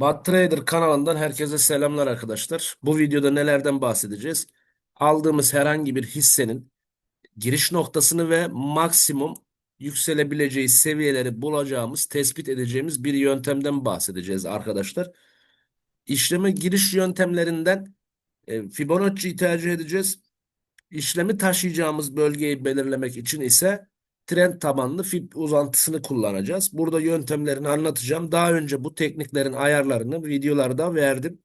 Bot Trader kanalından herkese selamlar arkadaşlar. Bu videoda nelerden bahsedeceğiz? Aldığımız herhangi bir hissenin giriş noktasını ve maksimum yükselebileceği seviyeleri bulacağımız, tespit edeceğimiz bir yöntemden bahsedeceğiz arkadaşlar. İşleme giriş yöntemlerinden Fibonacci'yi tercih edeceğiz. İşlemi taşıyacağımız bölgeyi belirlemek için ise trend tabanlı fib uzantısını kullanacağız. Burada yöntemlerini anlatacağım. Daha önce bu tekniklerin ayarlarını videolarda verdim.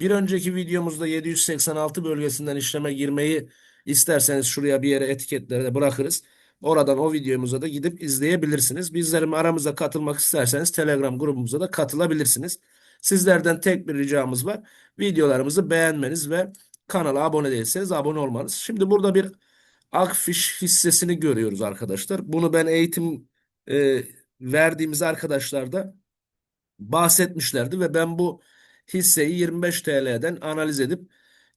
Bir önceki videomuzda 786 bölgesinden işleme girmeyi isterseniz şuraya bir yere etiketlere de bırakırız. Oradan o videomuza da gidip izleyebilirsiniz. Bizlerin aramıza katılmak isterseniz Telegram grubumuza da katılabilirsiniz. Sizlerden tek bir ricamız var. Videolarımızı beğenmeniz ve kanala abone değilseniz abone olmanız. Şimdi burada bir Akfiş hissesini görüyoruz arkadaşlar. Bunu ben eğitim e, verdiğimiz arkadaşlar da bahsetmişlerdi ve ben bu hisseyi 25 TL'den analiz edip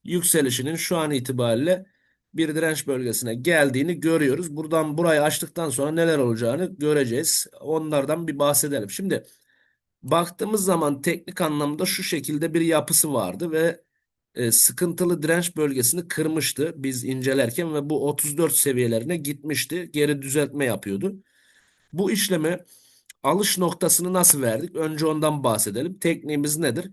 yükselişinin şu an itibariyle bir direnç bölgesine geldiğini görüyoruz. Buradan burayı açtıktan sonra neler olacağını göreceğiz. Onlardan bir bahsedelim. Şimdi baktığımız zaman teknik anlamda şu şekilde bir yapısı vardı ve sıkıntılı direnç bölgesini kırmıştı biz incelerken ve bu 34 seviyelerine gitmişti. Geri düzeltme yapıyordu. Bu işlemi alış noktasını nasıl verdik? Önce ondan bahsedelim. Tekniğimiz nedir?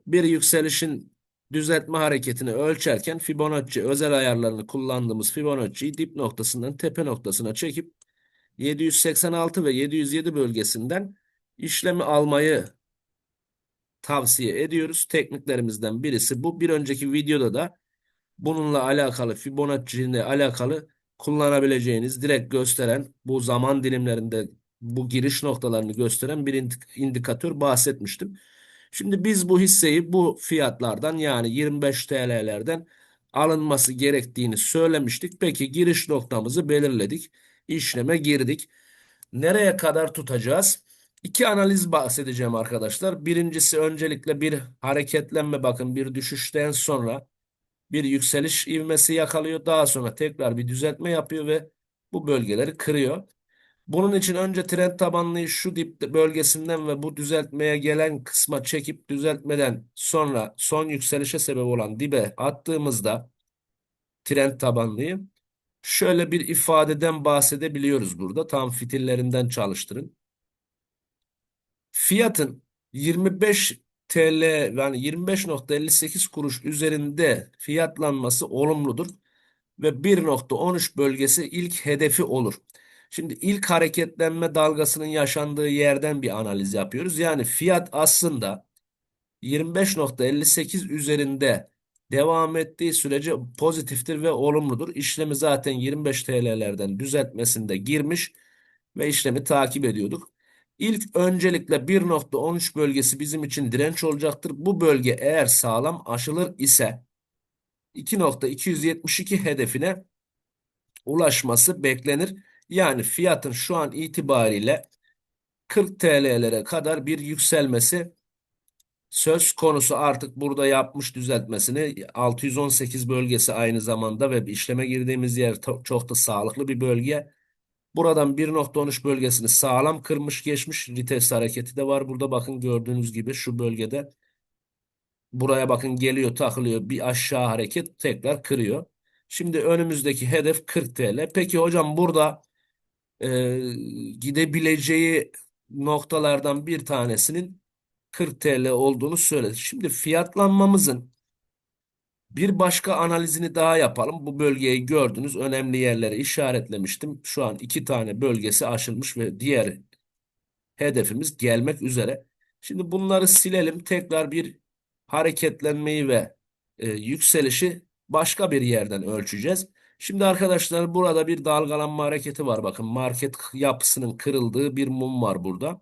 Bir yükselişin düzeltme hareketini ölçerken Fibonacci özel ayarlarını kullandığımız Fibonacci'yi dip noktasından tepe noktasına çekip 786 ve 707 bölgesinden işlemi almayı tavsiye ediyoruz. Tekniklerimizden birisi bu. Bir önceki videoda da bununla alakalı Fibonacci ile alakalı kullanabileceğiniz direkt gösteren bu zaman dilimlerinde bu giriş noktalarını gösteren bir indikatör bahsetmiştim. Şimdi biz bu hisseyi bu fiyatlardan yani 25 TL'lerden alınması gerektiğini söylemiştik. Peki giriş noktamızı belirledik. İşleme girdik. Nereye kadar tutacağız? İki analiz bahsedeceğim arkadaşlar. Birincisi öncelikle bir hareketlenme, bakın bir düşüşten sonra bir yükseliş ivmesi yakalıyor. Daha sonra tekrar bir düzeltme yapıyor ve bu bölgeleri kırıyor. Bunun için önce trend tabanlıyı şu dip bölgesinden ve bu düzeltmeye gelen kısma çekip düzeltmeden sonra son yükselişe sebep olan dibe attığımızda trend tabanlıyı şöyle bir ifadeden bahsedebiliyoruz burada. Tam fitillerinden çalıştırın. Fiyatın 25 TL yani 25,58 kuruş üzerinde fiyatlanması olumludur ve 1,13 bölgesi ilk hedefi olur. Şimdi ilk hareketlenme dalgasının yaşandığı yerden bir analiz yapıyoruz. Yani fiyat aslında 25,58 üzerinde devam ettiği sürece pozitiftir ve olumludur. İşlemi zaten 25 TL'lerden düzeltmesinde girmiş ve işlemi takip ediyorduk. İlk öncelikle 1,13 bölgesi bizim için direnç olacaktır. Bu bölge eğer sağlam aşılır ise 2,272 hedefine ulaşması beklenir. Yani fiyatın şu an itibariyle 40 TL'lere kadar bir yükselmesi söz konusu. Artık burada yapmış düzeltmesini 618 bölgesi aynı zamanda ve işleme girdiğimiz yer çok da sağlıklı bir bölge. Buradan 1,13 bölgesini sağlam kırmış geçmiş. Vites hareketi de var burada, bakın gördüğünüz gibi şu bölgede. Buraya bakın geliyor takılıyor, bir aşağı hareket tekrar kırıyor. Şimdi önümüzdeki hedef 40 TL. Peki hocam burada e, gidebileceği noktalardan bir tanesinin 40 TL olduğunu söyledi. Şimdi fiyatlanmamızın bir başka analizini daha yapalım. Bu bölgeyi gördünüz. Önemli yerlere işaretlemiştim. Şu an iki tane bölgesi aşılmış ve diğer hedefimiz gelmek üzere. Şimdi bunları silelim. Tekrar bir hareketlenmeyi ve yükselişi başka bir yerden ölçeceğiz. Şimdi arkadaşlar burada bir dalgalanma hareketi var. Bakın market yapısının kırıldığı bir mum var burada.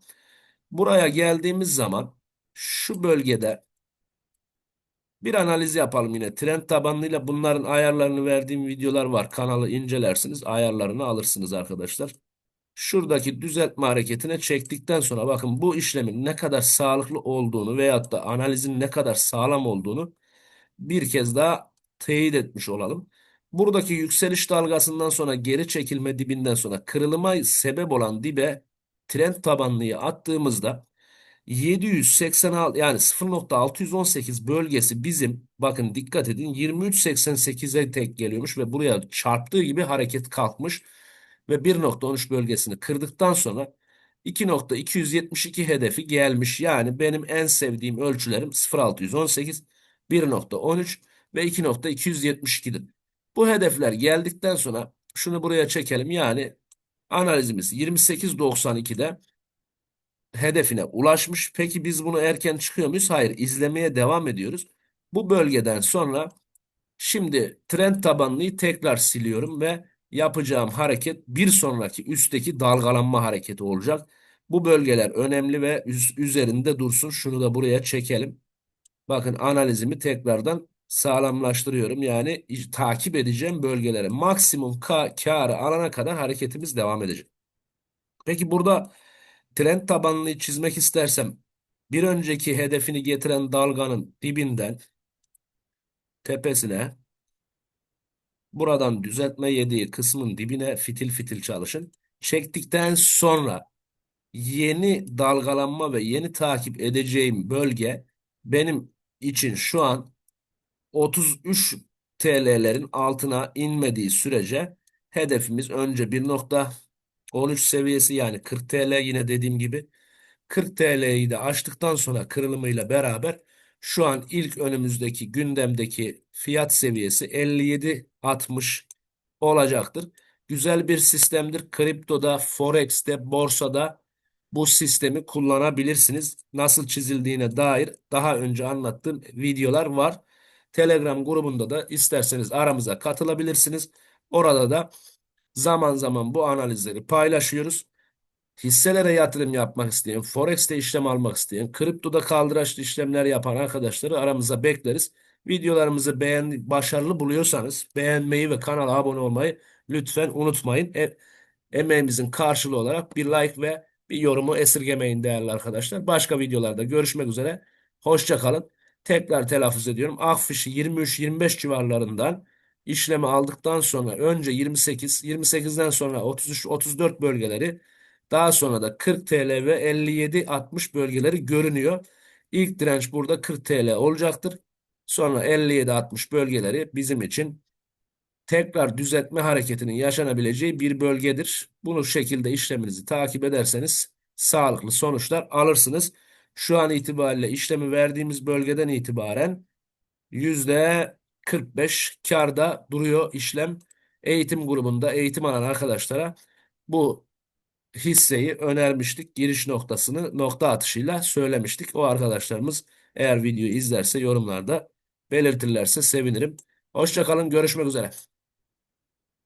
Buraya geldiğimiz zaman şu bölgede bir analiz yapalım yine. Trend tabanıyla bunların ayarlarını verdiğim videolar var. Kanalı incelersiniz, ayarlarını alırsınız arkadaşlar. Şuradaki düzeltme hareketine çektikten sonra bakın bu işlemin ne kadar sağlıklı olduğunu veyahut da analizin ne kadar sağlam olduğunu bir kez daha teyit etmiş olalım. Buradaki yükseliş dalgasından sonra geri çekilme dibinden sonra kırılıma sebep olan dibe trend tabanlıyı attığımızda 786 yani 0,618 bölgesi bizim, bakın dikkat edin, 23,88'e tek geliyormuş ve buraya çarptığı gibi hareket kalkmış ve 1,13 bölgesini kırdıktan sonra 2,272 hedefi gelmiş. Yani benim en sevdiğim ölçülerim 0,618, 1,13 ve 2,272'dir. Bu hedefler geldikten sonra şunu buraya çekelim. Yani analizimiz 28,92'de hedefine ulaşmış. Peki biz bunu erken çıkıyor muyuz? Hayır, izlemeye devam ediyoruz. Bu bölgeden sonra şimdi trend tabanlıyı tekrar siliyorum ve yapacağım hareket bir sonraki üstteki dalgalanma hareketi olacak. Bu bölgeler önemli ve üzerinde dursun. Şunu da buraya çekelim. Bakın analizimi tekrardan sağlamlaştırıyorum. Yani takip edeceğim bölgelere maksimum karı alana kadar hareketimiz devam edecek. Peki burada trend tabanını çizmek istersem bir önceki hedefini getiren dalganın dibinden tepesine, buradan düzeltme yediği kısmın dibine fitil fitil çalışın. Çektikten sonra yeni dalgalanma ve yeni takip edeceğim bölge benim için şu an 33 TL'lerin altına inmediği sürece hedefimiz önce 1,13 seviyesi, yani 40 TL, yine dediğim gibi 40 TL'yi de aştıktan sonra kırılımıyla beraber şu an ilk önümüzdeki gündemdeki fiyat seviyesi 57,60 olacaktır. Güzel bir sistemdir. Kriptoda, Forex'te, borsada bu sistemi kullanabilirsiniz. Nasıl çizildiğine dair daha önce anlattığım videolar var. Telegram grubunda da isterseniz aramıza katılabilirsiniz. Orada da zaman zaman bu analizleri paylaşıyoruz. Hisselere yatırım yapmak isteyen, Forex'te işlem almak isteyen, kriptoda kaldıraçlı işlemler yapan arkadaşları aramıza bekleriz. Videolarımızı başarılı buluyorsanız beğenmeyi ve kanala abone olmayı lütfen unutmayın. Emeğimizin karşılığı olarak bir like ve bir yorumu esirgemeyin değerli arkadaşlar. Başka videolarda görüşmek üzere. Hoşça kalın. Tekrar telaffuz ediyorum. Akfiş'i 23-25 civarlarından işlemi aldıktan sonra önce 28, 28'den sonra 33-34 bölgeleri, daha sonra da 40 TL ve 57-60 bölgeleri görünüyor. İlk direnç burada 40 TL olacaktır. Sonra 57-60 bölgeleri bizim için tekrar düzeltme hareketinin yaşanabileceği bir bölgedir. Bu şekilde işleminizi takip ederseniz sağlıklı sonuçlar alırsınız. Şu an itibariyle işlemi verdiğimiz bölgeden itibaren %45 karda duruyor işlem. Eğitim grubunda eğitim alan arkadaşlara bu hisseyi önermiştik. Giriş noktasını nokta atışıyla söylemiştik. O arkadaşlarımız eğer videoyu izlerse yorumlarda belirtirlerse sevinirim. Hoşça kalın, görüşmek üzere.